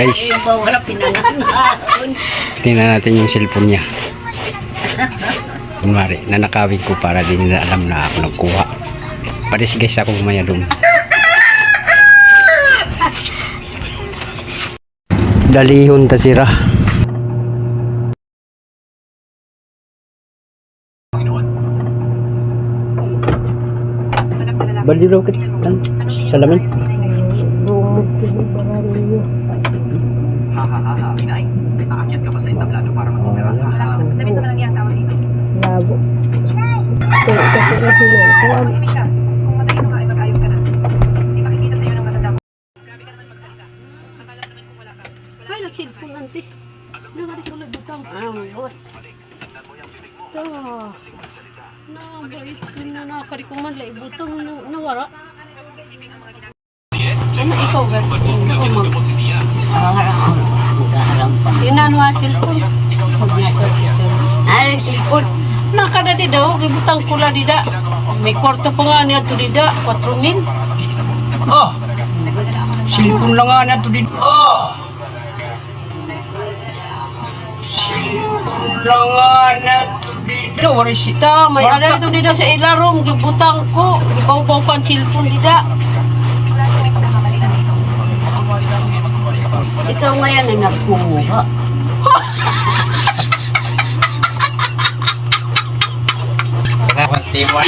Guys, Wala pinangaon. tingnan natin yung cellphone niya. Kunwari, nanakawin ko para di nila alam na ako nagkuha. Paris guys ako kumaya doon. Dalihon ta sira. Baliw kit salamin. Inay, aakyat ka pa sa entablado para magpumira. Damit naman lang yan tawag dito. Labo. Kasi kasi na. Tahimik ka. Kung matayin mo nga ay mag-ayos ka na. Hindi makikita sa iyo ng matanda mo. Grabe ka naman magsalita. Akala naman kung wala ka. Ay, nagsilpong ante. Nagari ko lang butang. Amor. Ito. Nabait ko na nakari ko man lai butang nawara. Ano ikaw ba? Maghaharang pa. Inano ang silpong. Ay, silpon. Nakada di daw, gibutang pula di da. May kwarto pa nga niya to di da, 4,000. Oh! Cellphone lang nga na to dito. Oh! Cellphone lang nga na to dito. Wala si... Ta, may alay to di da sa ilarom, gibutang ko. Gipaw-paw kan silpong di da. Ikaw ngayon ay nagkumuha. Teka,